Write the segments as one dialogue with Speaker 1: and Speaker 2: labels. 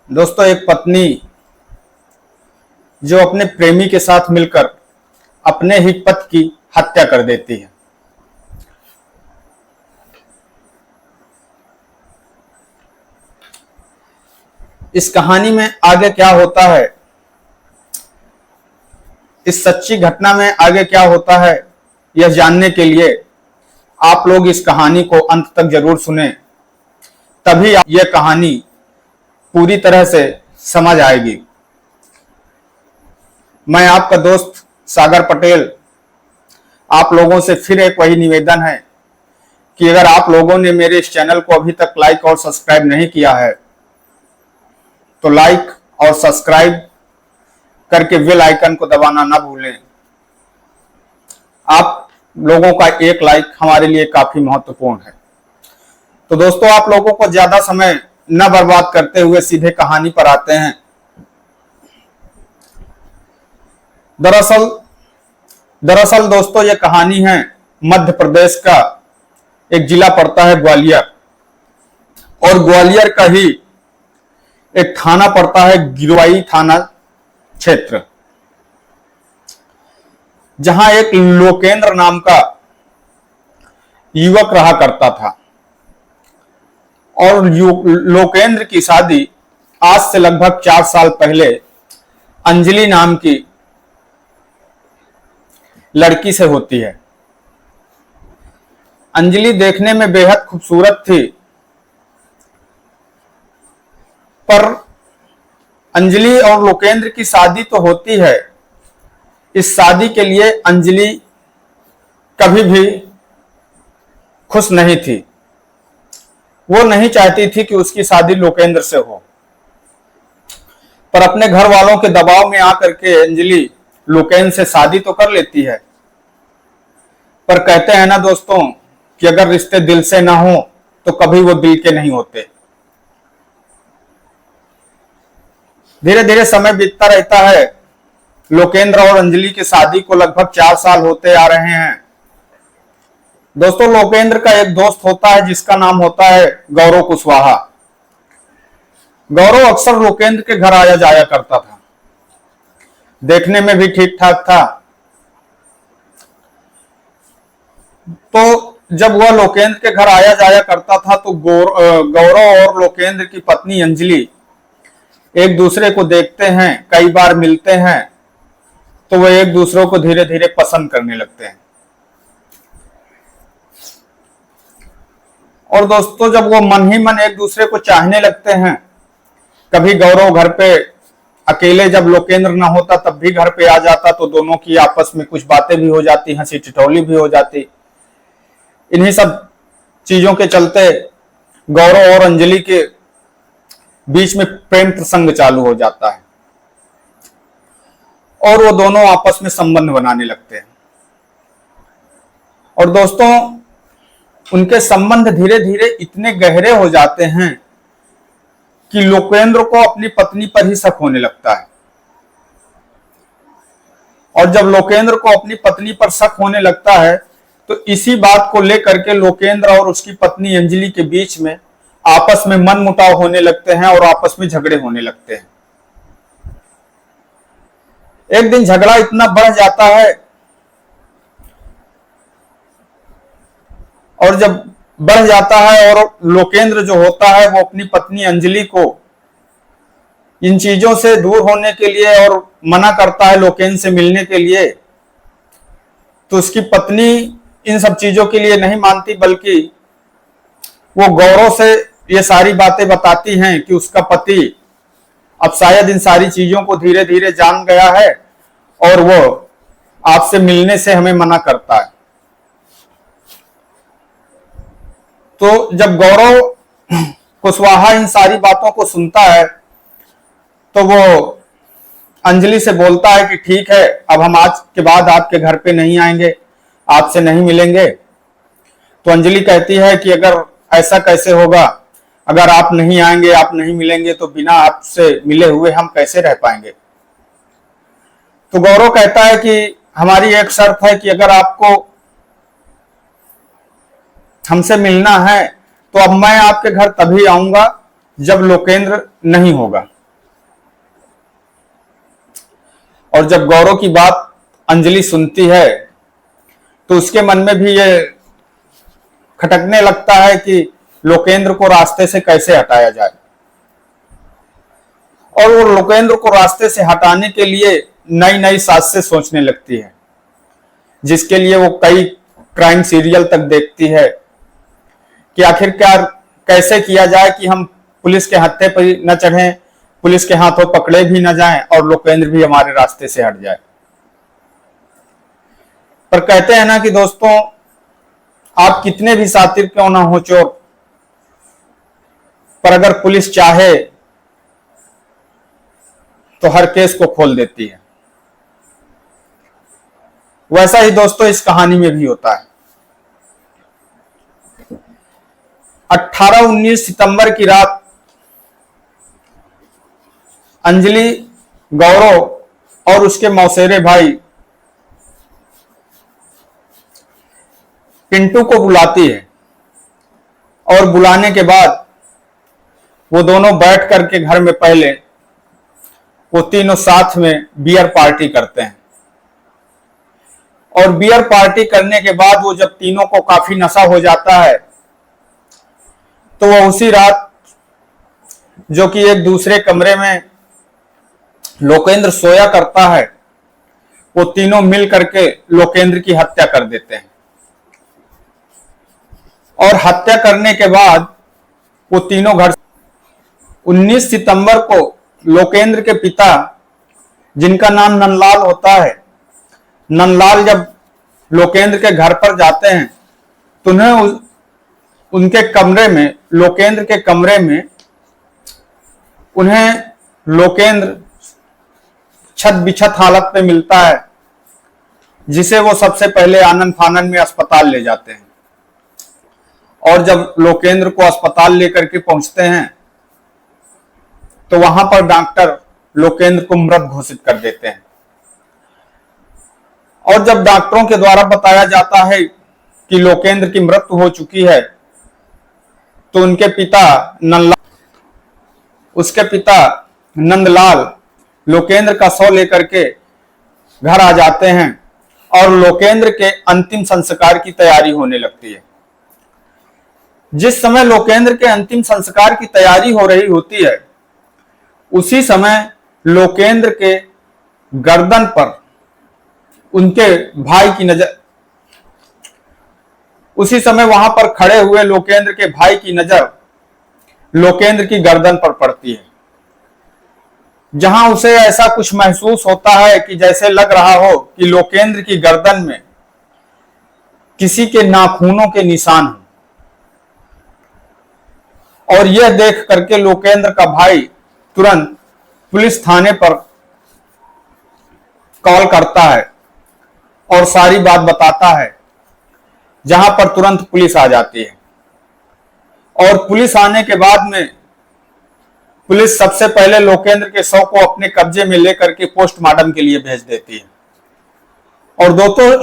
Speaker 1: दोस्तों, एक पत्नी जो अपने प्रेमी के साथ मिलकर अपने ही पति की हत्या कर देती है। इस कहानी में आगे क्या होता है, इस सच्ची घटना में आगे क्या होता है, यह जानने के लिए आप लोग इस कहानी को अंत तक जरूर सुने, तभी यह कहानी पूरी तरह से समझ आएगी। मैं आपका दोस्त सागर पटेल, आप लोगों से फिर एक वही निवेदन है कि अगर आप लोगों ने मेरे इस चैनल को अभी तक लाइक और सब्सक्राइब नहीं किया है तो लाइक और सब्सक्राइब करके बेल आइकन को दबाना ना भूलें। आप लोगों का एक लाइक हमारे लिए काफी महत्वपूर्ण है। तो दोस्तों, आप लोगों को ज्यादा समय न बर्बाद करते हुए सीधे कहानी पर आते हैं। दरअसल दोस्तों, यह कहानी है मध्य प्रदेश का एक जिला पड़ता है ग्वालियर, और ग्वालियर का ही एक थाना पड़ता है गिरवाई थाना क्षेत्र, जहां एक लोकेंद्र नाम का युवक रहा करता था। और लोकेंद्र की शादी आज से लगभग 4 साल पहले अंजलि नाम की लड़की से होती है। अंजलि देखने में बेहद खूबसूरत थी, पर अंजलि और लोकेंद्र की शादी तो होती है। इस शादी के लिए अंजलि कभी भी खुश नहीं थी। वो नहीं चाहती थी कि उसकी शादी लोकेंद्र से हो, पर अपने घर वालों के दबाव में आकर के अंजलि लोकेंद्र से शादी तो कर लेती है। पर कहते हैं ना दोस्तों कि अगर रिश्ते दिल से ना हो तो कभी वो दिल के नहीं होते। धीरे धीरे समय बीतता रहता है। लोकेंद्र और अंजलि की शादी को लगभग 4 साल होते आ रहे हैं। दोस्तों, लोकेंद्र का एक दोस्त होता है जिसका नाम होता है गौरव कुशवाहा। गौरव अक्सर लोकेंद्र के घर आया जाया करता था, देखने में भी ठीक ठाक था। तो जब वह लोकेंद्र के घर आया जाया करता था तो गौरव और लोकेंद्र की पत्नी अंजलि एक दूसरे को देखते हैं, कई बार मिलते हैं, तो वह एक दूसरे को धीरे धीरे पसंद करने लगते हैं। और दोस्तों, जब वो मन ही मन एक दूसरे को चाहने लगते हैं, कभी गौरव घर पे अकेले जब लोकेंद्र ना होता तब भी घर पे आ जाता, तो दोनों की आपस में कुछ बातें भी हो जाती, हंसी ठिठोली भी हो जाती। इन्हीं सब चीजों के चलते गौरव और अंजलि के बीच में प्रेम प्रसंग चालू हो जाता है और वो दोनों आपस में संबंध बनाने लगते हैं। और दोस्तों, उनके संबंध धीरे धीरे इतने गहरे हो जाते हैं कि लोकेंद्र को अपनी पत्नी पर ही शक होने लगता है। और जब लोकेंद्र को अपनी पत्नी पर शक होने लगता है तो इसी बात को लेकर के लोकेंद्र और उसकी पत्नी अंजलि के बीच में आपस में मनमुटाव होने लगते हैं और आपस में झगड़े होने लगते हैं। एक दिन झगड़ा इतना बढ़ जाता है, और जब बढ़ जाता है और लोकेंद्र जो होता है वो अपनी पत्नी अंजलि को इन चीजों से दूर होने के लिए और मना करता है लोकेंद्र से मिलने के लिए, तो उसकी पत्नी इन सब चीजों के लिए नहीं मानती, बल्कि वो गौरव से ये सारी बातें बताती हैं कि उसका पति अब शायद इन सारी चीजों को धीरे धीरे जान गया है और वो आपसे मिलने से हमें मना करता है। तो जब गौरव कुशवाहा इन सारी बातों को सुनता है तो वो अंजलि से बोलता है कि ठीक है, अब हम आज के बाद आपके घर पे नहीं आएंगे, आपसे नहीं मिलेंगे। तो अंजलि कहती है कि अगर ऐसा कैसे होगा, अगर आप नहीं आएंगे, आप नहीं मिलेंगे, तो बिना आपसे मिले हुए हम कैसे रह पाएंगे। तो गौरव कहता है कि हमारी एक शर्त है कि अगर आपको हमसे मिलना है तो अब मैं आपके घर तभी आऊंगा जब लोकेंद्र नहीं होगा। और जब गौरव की बात अंजलि सुनती है तो उसके मन में भी ये खटकने लगता है कि लोकेंद्र को रास्ते से कैसे हटाया जाए। और वो लोकेंद्र को रास्ते से हटाने के लिए नई नई साजिशें सोचने लगती है, जिसके लिए वो कई क्राइम सीरियल तक देखती है कि आखिरकार कैसे किया जाए कि हम पुलिस के हत्थे पर न चढ़ें, पुलिस के हाथों पकड़े भी न जाएं और लोकेंद्र भी हमारे रास्ते से हट जाए। पर कहते हैं ना कि दोस्तों, आप कितने भी शातिर क्यों ना हो चोर, पर अगर पुलिस चाहे तो हर केस को खोल देती है। वैसा ही दोस्तों इस कहानी में भी होता है। 18-19 सितंबर की रात अंजलि गौरव और उसके मौसेरे भाई पिंटू को बुलाती है और बुलाने के बाद वो दोनों बैठ करके घर में पहले वो तीनों साथ में बियर पार्टी करते हैं। और बियर पार्टी करने के बाद वो जब तीनों को काफी नशा हो जाता है तो वो उसी रात, जो कि एक दूसरे कमरे में लोकेंद्र सोया करता है, वो तीनों मिल करके लोकेंद्र की हत्या कर देते हैं। और हत्या करने के बाद वो तीनों घर 19 सितंबर को लोकेंद्र के पिता, जिनका नाम नंदलाल होता है, नंदलाल जब लोकेंद्र के घर पर जाते हैं तो उन्हें उनके कमरे में, लोकेंद्र के कमरे में उन्हें लोकेंद्र छत बिछत हालत में मिलता है, जिसे वो सबसे पहले आनन फानन में अस्पताल ले जाते हैं। और जब लोकेंद्र को अस्पताल लेकर के पहुंचते हैं तो वहां पर डॉक्टर लोकेंद्र को मृत घोषित कर देते हैं। और जब डॉक्टरों के द्वारा बताया जाता है कि लोकेंद्र की मृत्यु हो चुकी है तो उनके पिता उसके पिता नंदलाल लोकेंद्र का शव लेकर के घर आ जाते हैं और लोकेंद्र के अंतिम संस्कार की तैयारी होने लगती है। जिस समय लोकेंद्र के अंतिम संस्कार की तैयारी हो रही होती है, उसी समय लोकेंद्र के गर्दन पर उनके भाई की नजर, उसी समय वहां पर खड़े हुए लोकेंद्र के भाई की नजर लोकेंद्र की गर्दन पर पड़ती है, जहां उसे ऐसा कुछ महसूस होता है कि जैसे लग रहा हो कि लोकेंद्र की गर्दन में किसी के नाखूनों के निशान हैं। और यह देख करके लोकेंद्र का भाई तुरंत पुलिस थाने पर कॉल करता है और सारी बात बताता है, जहां पर तुरंत पुलिस आ जाती है। और पुलिस आने के बाद में पुलिस सबसे पहले लोकेंद्र के शव को अपने कब्जे में लेकर के पोस्टमार्टम के लिए भेज देती है। और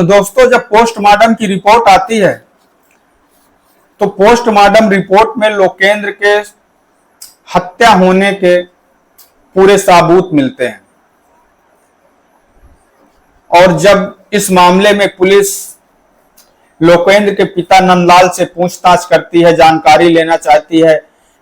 Speaker 1: दोस्तों जब पोस्टमार्टम की रिपोर्ट आती है तो पोस्टमार्टम रिपोर्ट में लोकेंद्र के हत्या होने के पूरे सबूत मिलते हैं। और जब इस मामले में पुलिस लोकेंद्र के पिता नंदलाल से पूछताछ करती है, जानकारी लेना चाहती है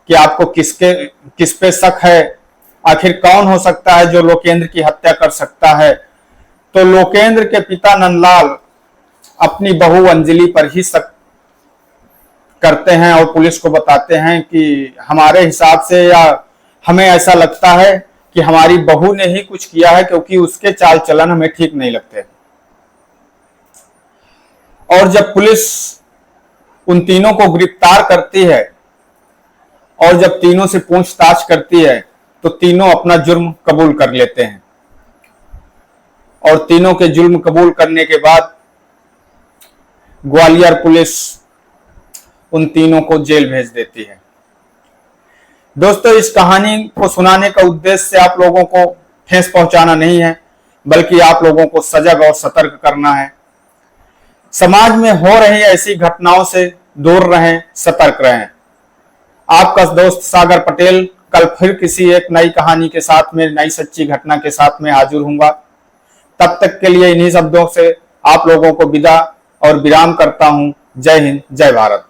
Speaker 1: कि आपको किस पे शक है, आखिर कौन हो सकता है जो लोकेंद्र की हत्या कर सकता है, तो लोकेंद्र के पिता नंदलाल अपनी बहू अंजलि पर ही शक करते हैं और पुलिस को बताते हैं कि हमारे हिसाब से, या हमें ऐसा लगता है कि हमारी बहू ने ही कुछ किया है, क्योंकि उसके चाल चलन हमें ठीक नहीं लगते। और जब पुलिस उन तीनों को गिरफ्तार करती है और जब तीनों से पूछताछ करती है तो तीनों अपना जुर्म कबूल कर लेते हैं। और तीनों के जुर्म कबूल करने के बाद ग्वालियर पुलिस उन तीनों को जेल भेज देती है। दोस्तों, इस कहानी को सुनाने का उद्देश्य आप लोगों को ठेस पहुंचाना नहीं है, बल्कि आप लोगों को सजग और सतर्क करना है। समाज में हो रही ऐसी घटनाओं से दूर रहें, सतर्क रहें। आपका दोस्त सागर पटेल कल फिर किसी एक नई कहानी के साथ में, नई सच्ची घटना के साथ में हाजिर हूंगा। तब तक के लिए इन्हीं शब्दों से आप लोगों को विदा और विराम करता हूं। जय हिंद, जय भारत।